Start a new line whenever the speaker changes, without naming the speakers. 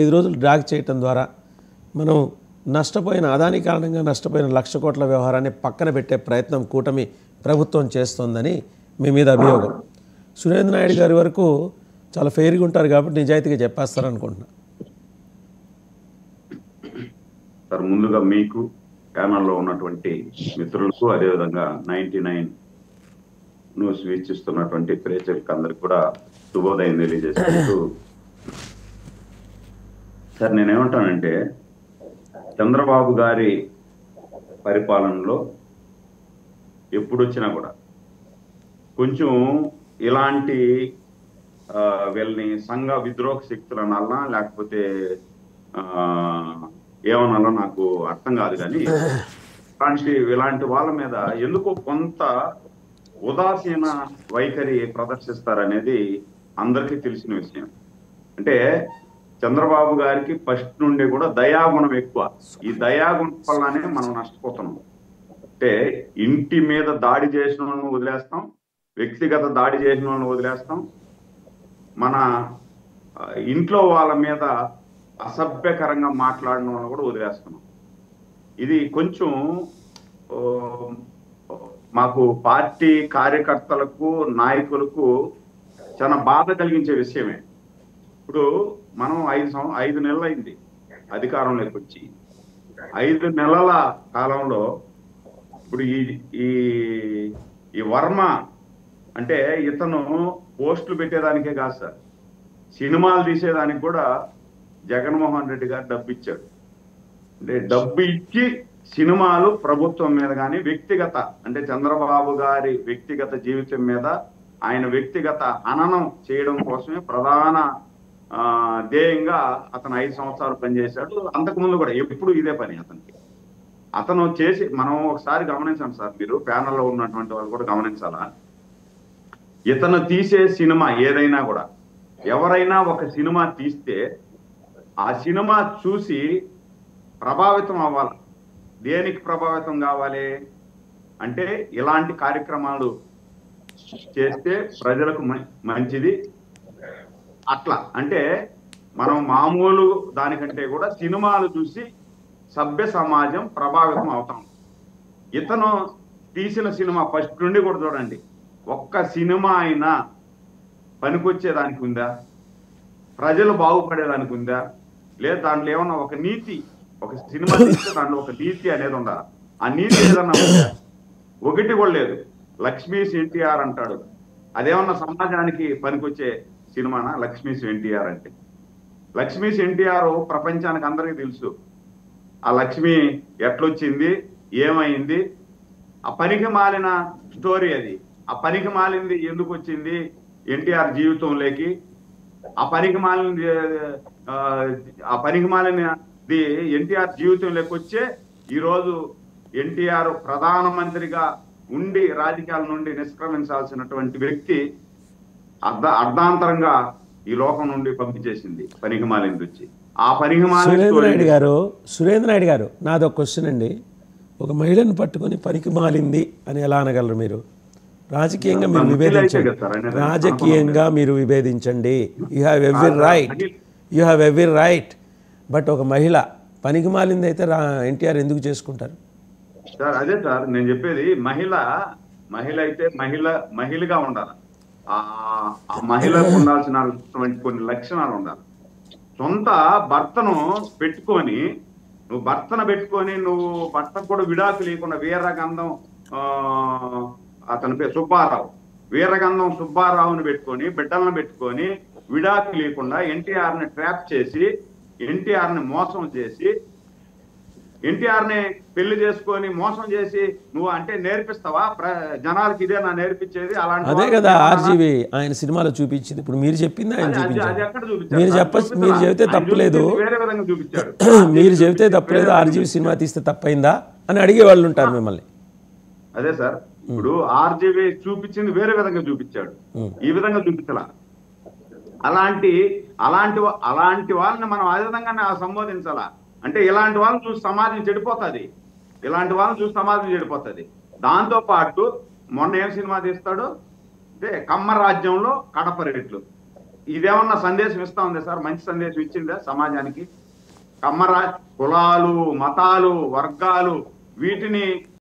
5 రోజులు డ్రాగ్ చేయటం ద్వారా మనం నష్టపోయిన అదాని కారణంగా నష్టపోయిన 1,00,000 కోట్ల వ్యవహారాన్ని పక్కన పెట్టే ప్రయత్నం కూటమి ప్రభుత్వం చేస్తోందని మీ మీద అభియోగం. సురేంద్ర నాయుడు గారి వరకు చాలా ఫెయిర్గా ఉంటారు కాబట్టి నిజాయితీగా చెప్పేస్తారనుకుంటున్నా.
సార్, ముందుగా మీకు ప్యానల్లో ఉన్నటువంటి మిత్రులకు, అదేవిధంగా 99 న్యూస్ వీక్షిస్తున్నటువంటి ప్రేక్షకులకు అందరికి కూడా శుభోదయం తెలియజేసుకుంటూ, సార్ నేనేమంటానంటే, చంద్రబాబు గారి పరిపాలనలో ఎప్పుడు వచ్చినా కూడా కొంచెం ఇలాంటి వీళ్ళని సంఘ విద్రోహ శక్తులు అనాలనా లేకపోతే ఏమనాలో నాకు అర్థం కాదు. కానీ ఇలాంటి వాళ్ళ మీద ఎందుకో కొంత ఉదాసీన వైఖరి ప్రదర్శిస్తారనేది అందరికీ తెలిసిన విషయం. అంటే చంద్రబాబు గారికి ఫస్ట్ నుండి కూడా దయాగుణం ఎక్కువ. ఈ దయాగుణం వల్లనే మనం నష్టపోతున్నాం. అంటే ఇంటి మీద దాడి చేసిన వాళ్ళని వదిలేస్తాం, వ్యక్తిగత దాడి చేసిన వాళ్ళని వదిలేస్తాం, మన ఇంట్లో వాళ్ళ మీద అసభ్యకరంగా మాట్లాడిన వాళ్ళని కూడా వదిలేస్తున్నాం. ఇది కొంచెం మాకు పార్టీ కార్యకర్తలకు, నాయకులకు చాలా బాధ కలిగించే విషయమే. ఇప్పుడు మనం 5 నెలలు అయింది అధికారంలోకి వచ్చి. 5 నెలల కాలంలో ఇప్పుడు ఈ వర్మ అంటే ఇతను పోస్టులు పెట్టేదానికే కాదు సార్, సినిమాలు తీసేదానికి కూడా జగన్మోహన్ రెడ్డి గారు డబ్బు ఇచ్చాడు. అంటే డబ్బు ఇచ్చి సినిమాలు ప్రభుత్వం మీద కానీ వ్యక్తిగత అంటే చంద్రబాబు గారి వ్యక్తిగత జీవితం మీద ఆయన వ్యక్తిగత హననం చేయడం కోసమే ప్రధాన ధ్యేయంగా అతను 5 సంవత్సరాలు పనిచేశాడు. అంతకుముందు కూడా ఎప్పుడు ఇదే పని అతనికి. అతను చేసి మనం ఒకసారి గమనించండి సార్, మీరు ప్యానల్లో ఉన్నటువంటి వాళ్ళు కూడా గమనించాలా. ఇతను తీసే సినిమా ఏదైనా కూడా, ఎవరైనా ఒక సినిమా తీస్తే ఆ సినిమా చూసి ప్రభావితం అవ్వాలి. దేనికి ప్రభావితం కావాలి అంటే ఇలాంటి కార్యక్రమాలు చేస్తే ప్రజలకు మంచిది. అట్లా అంటే మనం మామూలు దానికంటే కూడా సినిమాలు చూసి సభ్య సమాజం ప్రభావితం అవుతాం. ఇతను తీసిన సినిమా ఫస్ట్ నుండి కూడా చూడండి, ఒక్క సినిమా అయినా పనికొచ్చేదానికి ఉందా, ప్రజలు బాగుపడేదానికి ఉందా, లేదా దాంట్లో ఏమన్నా ఒక నీతి, ఒక సినిమా తీస్తే దాంట్లో ఒక నీతి అనేది ఉందా, ఆ నీతి ఏదన్నా ఉందా? ఒకటి కూడా లేదు. లక్ష్మీస్ ఎన్టీఆర్ అంటాడు, అదేమన్నా సమాజానికి పనికొచ్చే సినిమానా లక్ష్మీస్ ఎన్టీఆర్ అంటే? లక్ష్మీస్ ఎన్టీఆర్ ప్రపంచానికి అందరికీ తెలుసు. ఆ లక్ష్మి ఎట్లొచ్చింది, ఏమైంది, ఆ పనికి మాలిన స్టోరీ అది. ఆ పనికి మాలింది ఎందుకు వచ్చింది ఎన్టీఆర్ జీవితంలోకి? ఆ పనికి మాలినది ఎన్టీఆర్ జీవితంలోకి వచ్చే ఈరోజు ఎన్టీఆర్ ప్రధానమంత్రిగా ఉండి రాజకీయాల నుండి నిష్క్రమించాల్సినటువంటి వ్యక్తి అర్ధాంతరంగా ఈ లోకం నుండి పంపించేసింది పనికి మాలింది వచ్చి. ఆ పనికి
సురేంద్ర నాయుడు గారు నాదొక క్వశ్చన్ అండి. ఒక మహిళను పట్టుకొని పనికి మాలింది అని ఎలా అనగలరు మీరు? రాజకీయంగా మీరు విభేదించండి, you have every right. But ఒక మహిళ పనికి మాలింది అయితే ఎన్టీఆర్ ఎందుకు చేసుకుంటారు
సార్? అదే సార్ నేను చెప్పేది, మహిళ అయితే మహిళగా ఉండాలి. ఆ మహిళకు ఉండాల్సినటువంటి కొన్ని లక్షణాలు ఉండాలి. సొంత భర్తను పెట్టుకొని నువ్వు భర్తకు కూడా విడాకు లేకుండా వీరగంధం, అతని పేరు సుబ్బారావు, వీరగంధం సుబ్బారావుని పెట్టుకొని బిడ్డలను పెట్టుకొని విడాకు లేకుండా ఎన్టీఆర్ని ట్రాప్ చేసి, ఎన్టీఆర్ని మోసం చేసి, ఎన్టీఆర్ని పెళ్లి చేసుకొని మోసం చేసి నువ్వు అంటే నేర్పిస్తావా జనాలకి? ఇదే నా నేర్పించేది. అలాంటి
అదే కదా ఆర్జీవి ఆయన సినిమాలో చూపించింది. ఇప్పుడు మీరు చెప్పింది ఆయన చూపించారు. మీరు చెబితే తప్పులేదు,
వేరే విధంగా చూపించాడు.
మీరు చెబితే తప్పులేదు, ఆర్జీవి సినిమా తీస్తే తప్పైందా అని అడిగే వాళ్ళు ఉంటారు మిమ్మల్ని.
అదే సార్, ఇప్పుడు ఆర్జీవి చూపించింది వేరే విధంగా చూపించాడు, ఈ విధంగా చూపించాల. అలాంటి వాళ్ళని మనం ఆ విధంగానే సంబోధించాలా. అంటే ఇలాంటి వాళ్ళని చూసి సమాజం చెడిపోతుంది. దాంతో పాటు మొన్న ఏం సినిమా తీస్తాడు అంటే కమ్మ రాజ్యంలో కడప రేట్లు. ఇదేమన్నా సందేశం ఇస్తా ఉంది సార్? మంచి సందేశం ఇచ్చిందా సమాజానికి? కమ్మరా కులాలు, మతాలు, వర్గాలు వీటిని